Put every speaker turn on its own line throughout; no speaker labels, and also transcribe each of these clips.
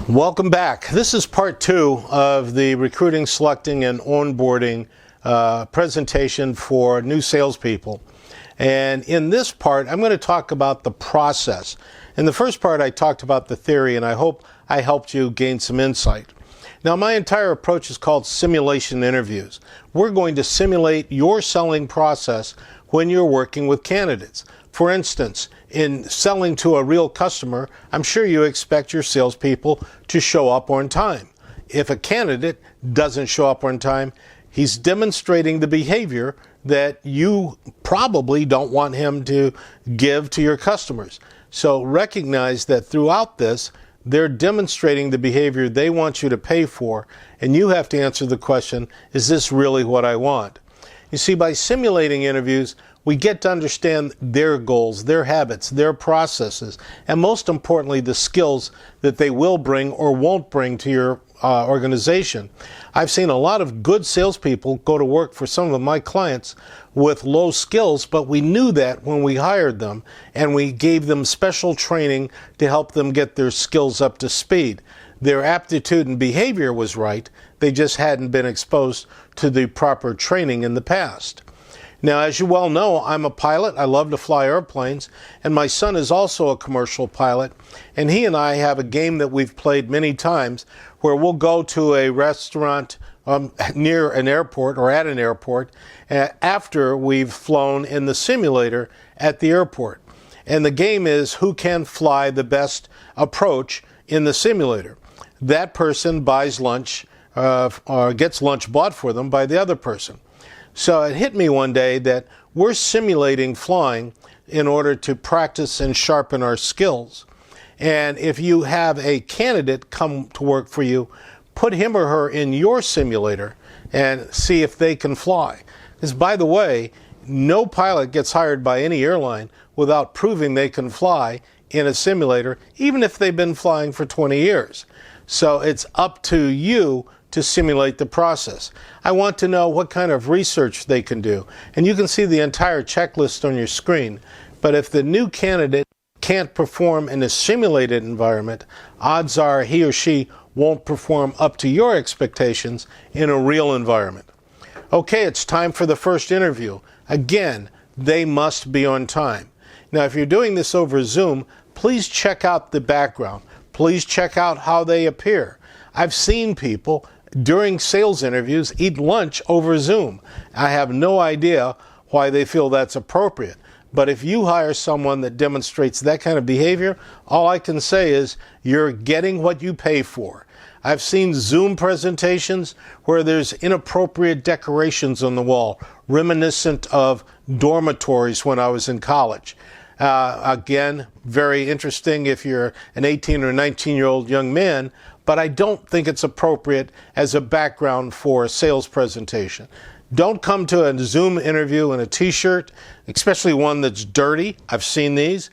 Welcome back. This is part 2 of the recruiting, selecting, and onboarding presentation for new salespeople. And in this part, I'm going to talk about the process. In the first part, I talked about the theory, and I hope I helped you gain some insight. Now, my entire approach is called simulation interviews. We're going to simulate your selling process when you're working with candidates. For instance, in selling to a real customer, I'm sure you expect your salespeople to show up on time. If a candidate doesn't show up on time, he's demonstrating the behavior that you probably don't want him to give to your customers. So recognize that throughout this, they're demonstrating the behavior they want you to pay for, and you have to answer the question, is this really what I want? You see, by simulating interviews, we get to understand their goals, their habits, their processes, and most importantly, the skills that they will bring or won't bring to your organization. I've seen a lot of good salespeople go to work for some of my clients with low skills, but we knew that when we hired them, and we gave them special training to help them get their skills up to speed. Their aptitude and behavior was right, they just hadn't been exposed to the proper training in the past. Now, as you well know, I'm a pilot. I love to fly airplanes, and my son is also a commercial pilot, and he and I have a game that we've played many times where we'll go to a restaurant near an airport or at an airport after we've flown in the simulator at the airport. And the game is who can fly the best approach in the simulator. That person buys lunch or gets lunch bought for them by the other person. So it hit me one day that we're simulating flying in order to practice and sharpen our skills. And if you have a candidate come to work for you, put him or her in your simulator and see if they can fly. Because, by the way, no pilot gets hired by any airline without proving they can fly in a simulator, even if they've been flying for 20 years. So it's up to you to simulate the process. I want to know what kind of research they can do. And you can see the entire checklist on your screen. But if the new candidate can't perform in a simulated environment, odds are he or she won't perform up to your expectations in a real environment. Okay, it's time for the first interview. Again, they must be on time. Now, if you're doing this over Zoom, please check out the background. Please check out how they appear. I've seen people during sales interviews eat lunch over Zoom. I have no idea why they feel that's appropriate. But if you hire someone that demonstrates that kind of behavior, all I can say is you're getting what you pay for. I've seen Zoom presentations where there's inappropriate decorations on the wall, reminiscent of dormitories when I was in college. Again, very interesting if you're an 18 or 19-year-old young man, but I don't think it's appropriate as a background for a sales presentation. Don't come to a Zoom interview in a t-shirt, especially one that's dirty. I've seen these.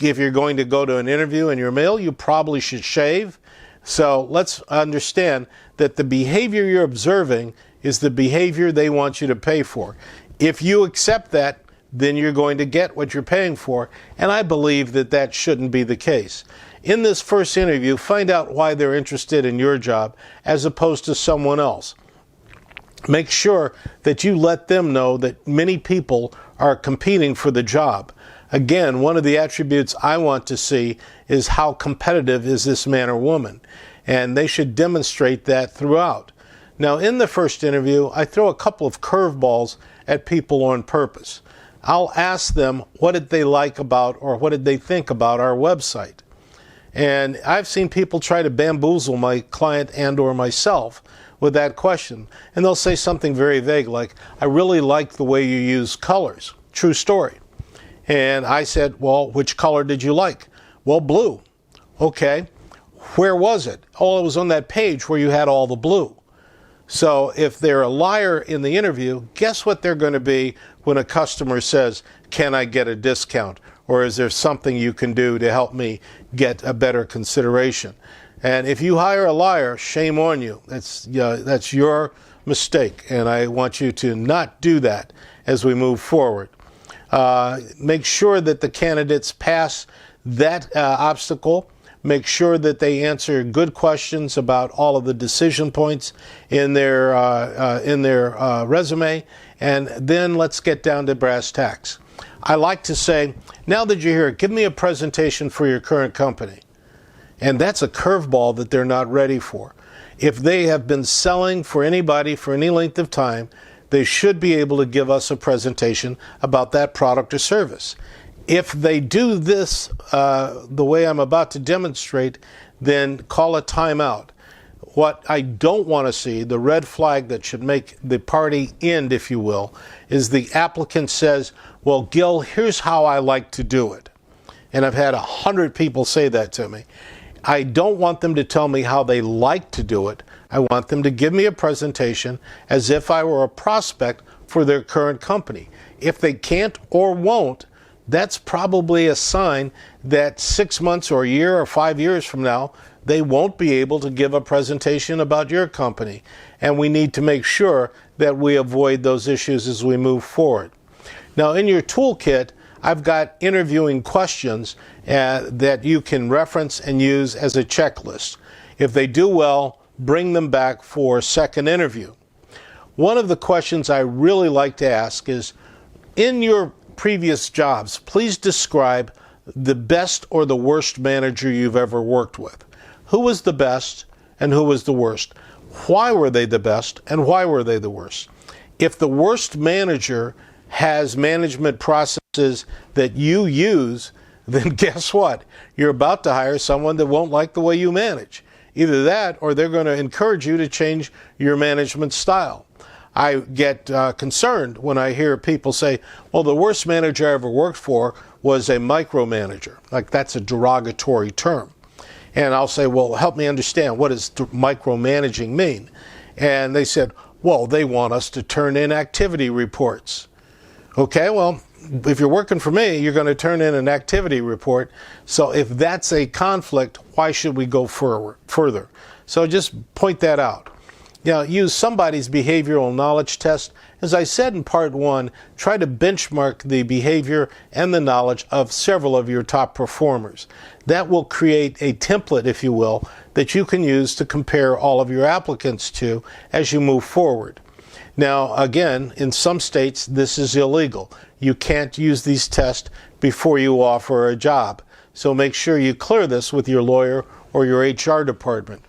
If you're going to go to an interview in your male, you probably should shave. So let's understand that the behavior you're observing is the behavior they want you to pay for. If you accept that, then you're going to get what you're paying for, and I believe that that shouldn't be the case. In this first interview, find out why they're interested in your job as opposed to someone else. Make sure that you let them know that many people are competing for the job. Again, one of the attributes I want to see is how competitive is this man or woman, and they should demonstrate that throughout. Now, in the first interview, I throw a couple of curveballs at people on purpose. I'll ask them what did they like about or what did they think about our website. And I've seen people try to bamboozle my client and or myself with that question. And they'll say something very vague like, I really like the way you use colors. True story. And I said, well, which color did you like? Well, blue. Okay. Where was it? Oh, it was on that page where you had all the blue. So if they're a liar in the interview, guess what they're going to be when a customer says, can I get a discount? Or is there something you can do to help me get a better consideration? And if you hire a liar, shame on you. That's your mistake, and I want you to not do that as we move forward. Make sure that the candidates pass that obstacle Make sure that they answer good questions about all of the decision points in their resume, and then let's get down to brass tacks. I like to say, now that you're here, give me a presentation for your current company. And that's a curveball that they're not ready for. If they have been selling for anybody for any length of time, they should be able to give us a presentation about that product or service. If they do this the way I'm about to demonstrate, then call a timeout. What I don't want to see, the red flag that should make the party end, if you will, is the applicant says, well, Gil, here's how I like to do it. And I've had 100 people say that to me. I don't want them to tell me how they like to do it. I want them to give me a presentation as if I were a prospect for their current company. If they can't or won't, that's probably a sign that 6 months or a year or 5 years from now, they won't be able to give a presentation about your company. And we need to make sure that we avoid those issues as we move forward. Now, in your toolkit, I've got interviewing questions that you can reference and use as a checklist. If they do well, bring them back for a second interview. One of the questions I really like to ask is, in your previous jobs, please describe the best or the worst manager you've ever worked with. Who was the best and who was the worst? Why were they the best and why were they the worst? If the worst manager has management processes that you use, then guess what? You're about to hire someone that won't like the way you manage. Either that or they're going to encourage you to change your management style. I get concerned when I hear people say, well, the worst manager I ever worked for was a micromanager. Like, that's a derogatory term. And I'll say, well, help me understand, what does micromanaging mean? And they said, well, they want us to turn in activity reports. Okay, well, if you're working for me, you're going to turn in an activity report. So if that's a conflict, why should we go further? So just point that out. Use somebody's behavioral knowledge test. As I said in part 1, try to benchmark the behavior and the knowledge of several of your top performers. That will create a template, if you will, that you can use to compare all of your applicants to as you move forward. Now, again, in some states, this is illegal. You can't use these tests before you offer a job. So make sure you clear this with your lawyer or your HR department.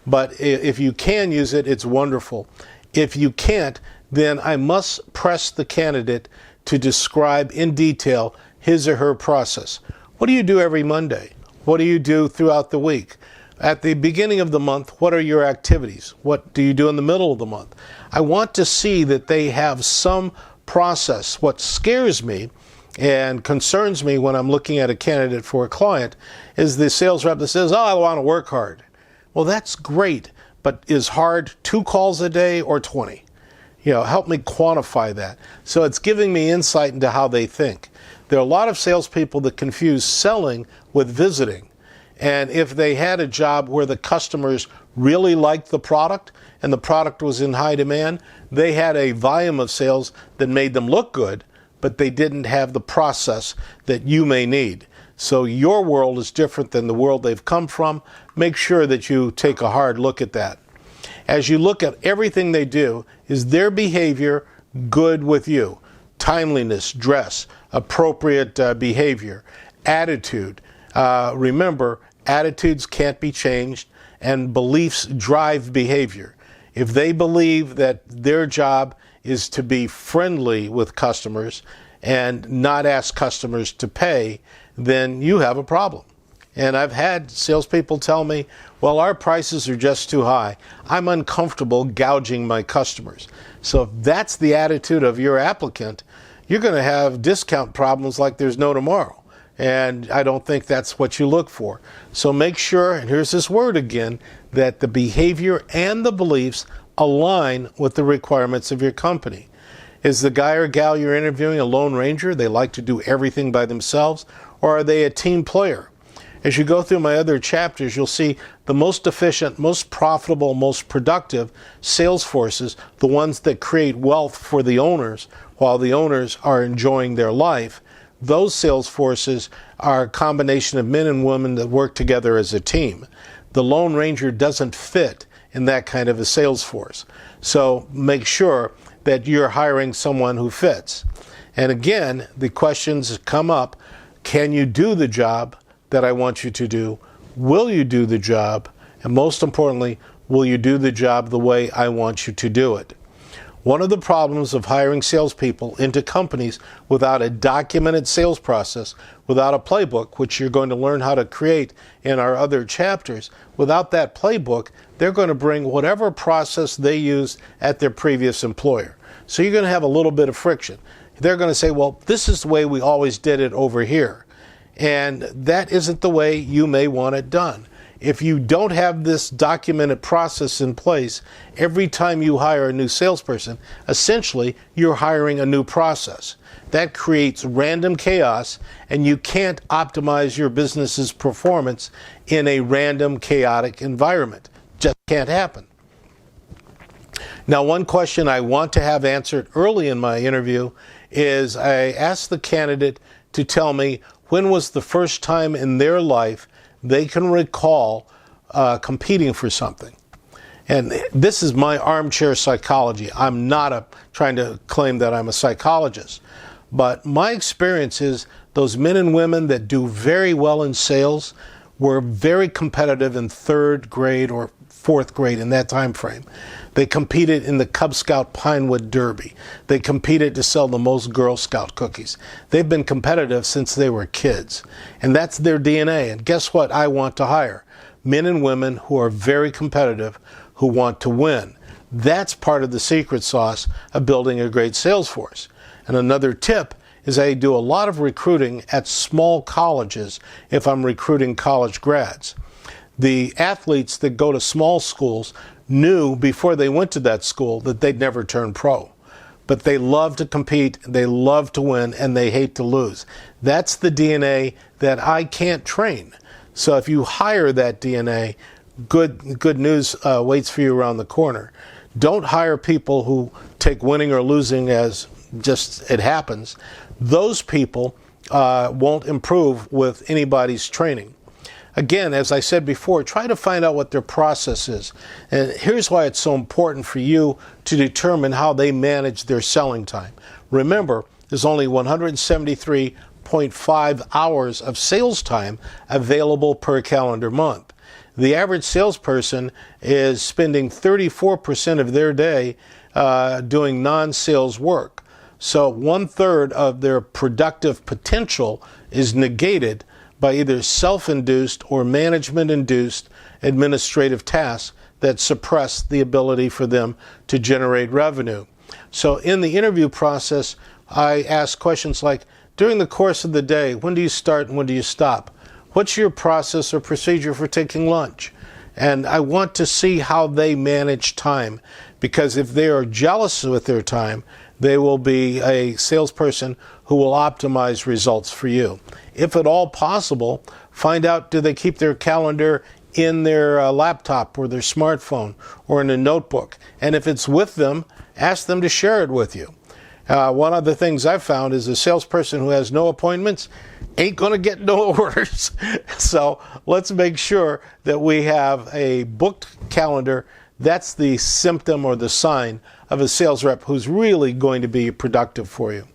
But if you can use it, it's wonderful. If you can't, then I must press the candidate to describe in detail his or her process. What do you do every Monday? What do you do throughout the week? At the beginning of the month, what are your activities? What do you do in the middle of the month? I want to see that they have some process. What scares me and concerns me when I'm looking at a candidate for a client is the sales rep that says, oh, I want to work hard. Well, that's great, but is hard 2 calls a day or 20? Help me quantify that. So it's giving me insight into how they think. There are a lot of salespeople that confuse selling with visiting. And if they had a job where the customers really liked the product and the product was in high demand, they had a volume of sales that made them look good, but they didn't have the process that you may need. So your world is different than the world they've come from. Make sure that you take a hard look at that. As you look at everything they do, is their behavior good with you? Timeliness, dress, appropriate behavior, attitude. Remember, attitudes can't be changed, and beliefs drive behavior. If they believe that their job is to be friendly with customers and not ask customers to pay, then you have a problem. And I've had salespeople tell me, well, our prices are just too high. I'm uncomfortable gouging my customers. So if that's the attitude of your applicant, you're going to have discount problems like there's no tomorrow. And I don't think that's what you look for. So make sure, and here's this word again, that the behavior and the beliefs align with the requirements of your company. Is the guy or gal you're interviewing a lone ranger? They like to do everything by themselves? Or are they a team player? As you go through my other chapters, you'll see the most efficient, most profitable, most productive sales forces, the ones that create wealth for the owners while the owners are enjoying their life, those sales forces are a combination of men and women that work together as a team. The Lone Ranger doesn't fit in that kind of a sales force. So make sure that you're hiring someone who fits. And again, the questions come up: can you do the job that I want you to do? Will you do the job? And most importantly, will you do the job the way I want you to do it? One of the problems of hiring salespeople into companies without a documented sales process, without a playbook, which you're going to learn how to create in our other chapters, without that playbook, they're going to bring whatever process they used at their previous employer. So you're going to have a little bit of friction. They're going to say, well, this is the way we always did it over here. And that isn't the way you may want it done. If you don't have this documented process in place, every time you hire a new salesperson, essentially you're hiring a new process. That creates random chaos, and you can't optimize your business's performance in a random, chaotic environment. Just can't happen. Now, one question I want to have answered early in my interview is I asked the candidate to tell me when was the first time in their life they can recall competing for something. And this is my armchair psychology. I'm not trying to claim that I'm a psychologist. But my experience is those men and women that do very well in sales were very competitive in 3rd grade or 4th grade, in that time frame. They competed in the Cub Scout Pinewood Derby. They competed to sell the most Girl Scout cookies. They've been competitive since they were kids. And that's their DNA. And guess what I want to hire? Men and women who are very competitive, who want to win. That's part of the secret sauce of building a great sales force. And another tip is I do a lot of recruiting at small colleges if I'm recruiting college grads. The athletes that go to small schools knew before they went to that school that they'd never turn pro. But they love to compete, they love to win, and they hate to lose. That's the DNA that I can't train. So if you hire that DNA, good news waits for you around the corner. Don't hire people who take winning or losing as just it happens. Those people won't improve with anybody's training. Again, as I said before, try to find out what their process is. And here's why it's so important for you to determine how they manage their selling time. Remember, there's only 173.5 hours of sales time available per calendar month. The average salesperson is spending 34% of their day doing non-sales work. So 1/3 of their productive potential is negated by either self-induced or management-induced administrative tasks that suppress the ability for them to generate revenue. So in the interview process, I ask questions like, during the course of the day, when do you start and when do you stop? What's your process or procedure for taking lunch? And I want to see how they manage time, because if they are jealous with their time, they will be a salesperson who will optimize results for you. If at all possible, find out, do they keep their calendar in their laptop or their smartphone or in a notebook? And if it's with them, ask them to share it with you. One of the things I've found is a salesperson who has no appointments ain't going to get no orders. So let's make sure that we have a booked calendar. That's the symptom or the sign of a sales rep who's really going to be productive for you.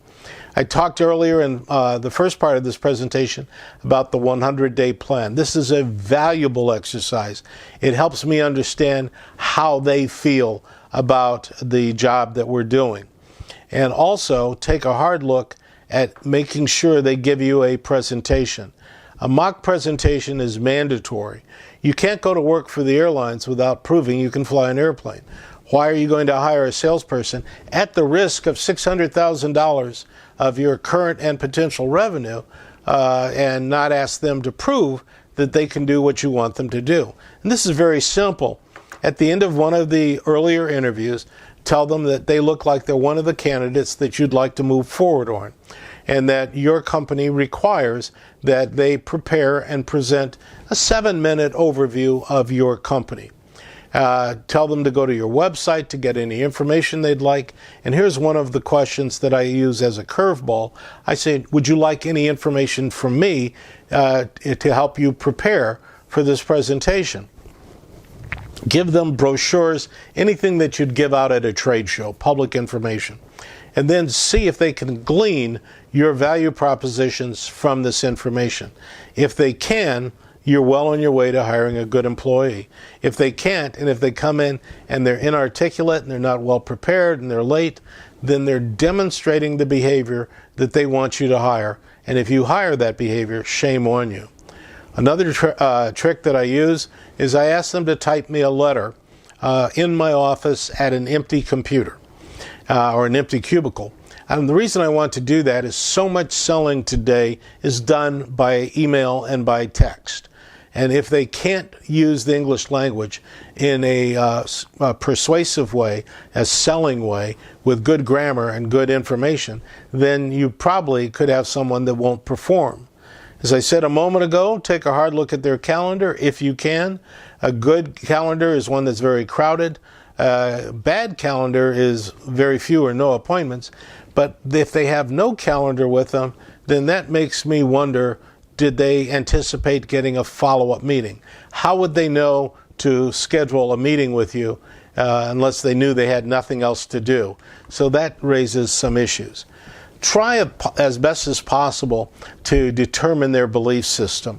I talked earlier in the first part of this presentation about the 100-day plan. This is a valuable exercise. It helps me understand how they feel about the job that we're doing. And also take a hard look at making sure they give you a presentation. A mock presentation is mandatory. You can't go to work for the airlines without proving you can fly an airplane. Why are you going to hire a salesperson at the risk of $600,000 of your current and potential revenue and not ask them to prove that they can do what you want them to do? And this is very simple. At the end of one of the earlier interviews, tell them that they look like they're one of the candidates that you'd like to move forward on, and that your company requires that they prepare and present a 7-minute overview of your company. Tell them to go to your website to get any information they'd like. And here's one of the questions that I use as a curveball. I say, would you like any information from me to help you prepare for this presentation? Give them brochures, anything that you'd give out at a trade show, public information. And then see if they can glean your value propositions from this information. If they can, you're well on your way to hiring a good employee. If they can't, and if they come in and they're inarticulate and they're not well prepared and they're late, then they're demonstrating the behavior that they want you to hire. And if you hire that behavior, shame on you. Another trick that I use is I ask them to type me a letter in my office at an empty computer or an empty cubicle. And the reason I want to do that is so much selling today is done by email and by text. And if they can't use the English language in a persuasive way, a selling way, with good grammar and good information, then you probably could have someone that won't perform. As I said a moment ago, take a hard look at their calendar if you can. A good calendar is one that's very crowded. Bad calendar is very few or no appointments. But if they have no calendar with them, then that makes me wonder, did they anticipate getting a follow-up meeting? How would they know to schedule a meeting with you unless they knew they had nothing else to do? So that raises some issues. Try as best as possible to determine their belief system.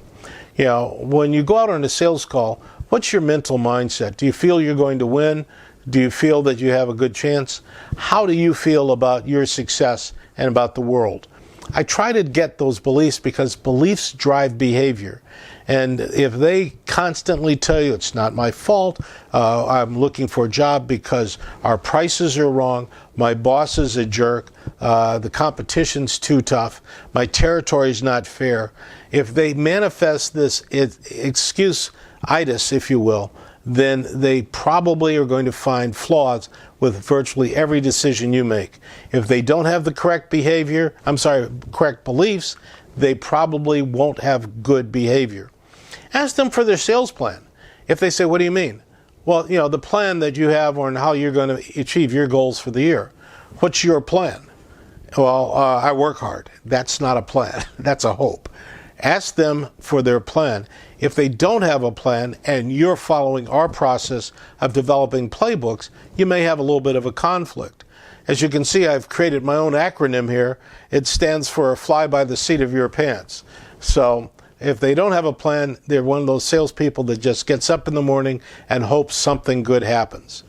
You know, when you go out on a sales call, what's your mental mindset? Do you feel you're going to win? Do you feel that you have a good chance? How do you feel about your success and about the world? I try to get those beliefs because beliefs drive behavior. And if they constantly tell you, it's not my fault, I'm looking for a job because our prices are wrong, my boss is a jerk, the competition's too tough, my territory's not fair. If they manifest this excuse-itis, if you will, then they probably are going to find flaws with virtually every decision you make. If they don't have the correct correct beliefs, they probably won't have good behavior. Ask them for their sales plan. If they say, what do you mean? Well, you know, the plan that you have on how you're going to achieve your goals for the year. What's your plan? Well, I work hard. That's not a plan. That's a hope. Ask them for their plan. If they don't have a plan and you're following our process of developing playbooks, you may have a little bit of a conflict. As you can see, I've created my own acronym here. It stands for fly by the seat of your pants. So if they don't have a plan, they're one of those salespeople that just gets up in the morning and hopes something good happens.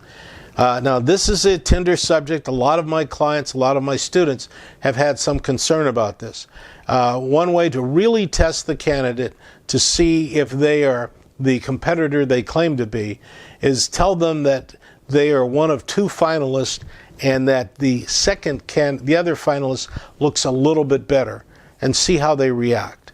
Now, this is a tender subject. A lot of my clients, a lot of my students have had some concern about this. One way to really test the candidate to see if they are the competitor they claim to be is tell them that they are one of two finalists and that the other finalist looks a little bit better, and see how they react.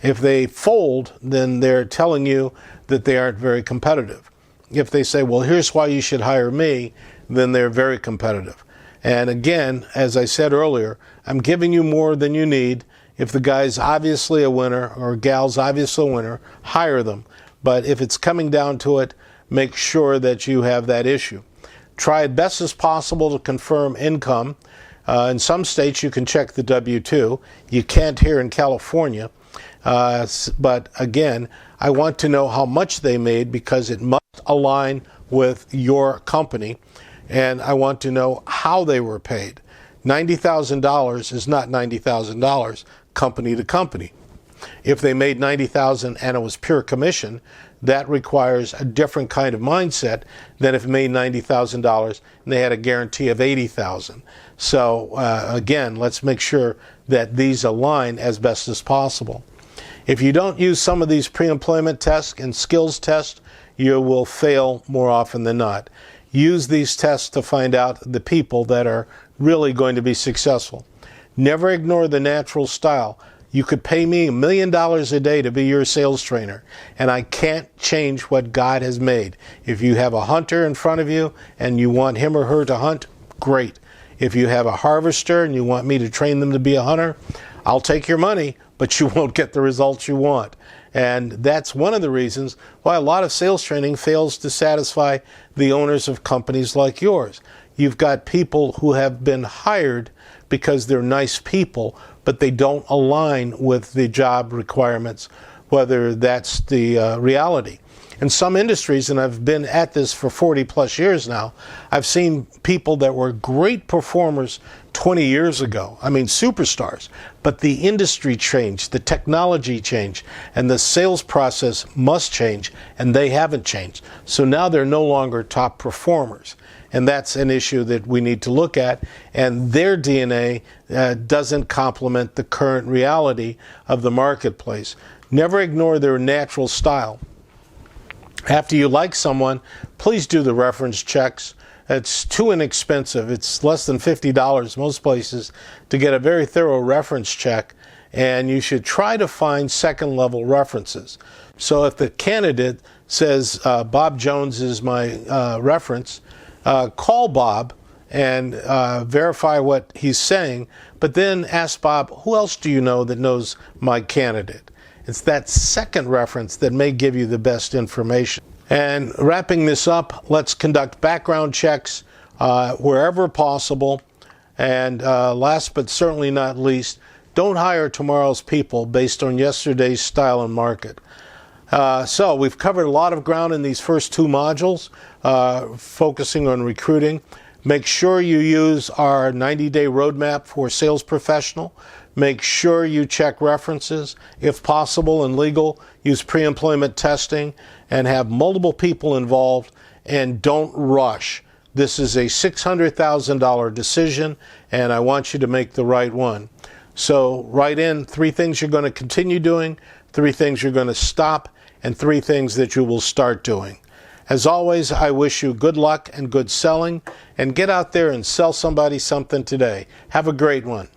If they fold, then they're telling you that they aren't very competitive. If they say, well, here's why you should hire me, then they're very competitive. And again, as I said earlier, I'm giving you more than you need. If the guy's obviously a winner or gal's obviously a winner, hire them. But if it's coming down to it, make sure that you have that issue. Try as best as possible to confirm income. In some states, you can check the W-2. You can't here in California. But again, I want to know how much they made because it must align with your company. And I want to know how they were paid. $90,000 is not $90,000 company to company. If they made $90,000 and it was pure commission, that requires a different kind of mindset than if it made $90,000 and they had a guarantee of $80,000. So again, let's make sure that these align as best as possible. If you don't use some of these pre-employment tests and skills tests, you will fail more often than not. Use these tests to find out the people that are really going to be successful. Never ignore the natural style. You could pay me $1 million a day to be your sales trainer, and I can't change what God has made. If you have a hunter in front of you and you want him or her to hunt, great. If you have a harvester and you want me to train them to be a hunter, I'll take your money, but you won't get the results you want. And that's one of the reasons why a lot of sales training fails to satisfy the owners of companies like yours. You've got people who have been hired because they're nice people, but they don't align with the job requirements, whether that's the reality. In some industries, and I've been at this for 40 plus years now, I've seen people that were great performers 20 years ago. I mean, superstars. But the industry changed, the technology changed, and the sales process must change, and they haven't changed. So now they're no longer top performers. And that's an issue that we need to look at. And their DNA doesn't complement the current reality of the marketplace. Never ignore their natural style. After you like someone, please do the reference checks. It's too inexpensive. It's less than $50 most places to get a very thorough reference check, and you should try to find second-level references. So if the candidate says, Bob Jones is my reference, call Bob and verify what he's saying, but then ask Bob, who else do you know that knows my candidate? It's that second reference that may give you the best information. And wrapping this up, let's conduct background checks wherever possible. And last but certainly not least, don't hire tomorrow's people based on yesterday's style and market. So we've covered a lot of ground in these first two modules, focusing on recruiting. Make sure you use our 90-day roadmap for sales professional. Make sure you check references. If possible and legal, use pre-employment testing and have multiple people involved, and don't rush. This is a $600,000 decision, and I want you to make the right one. So write in 3 things you're going to continue doing, 3 things you're going to stop, and 3 things that you will start doing. As always, I wish you good luck and good selling, and get out there and sell somebody something today. Have a great one.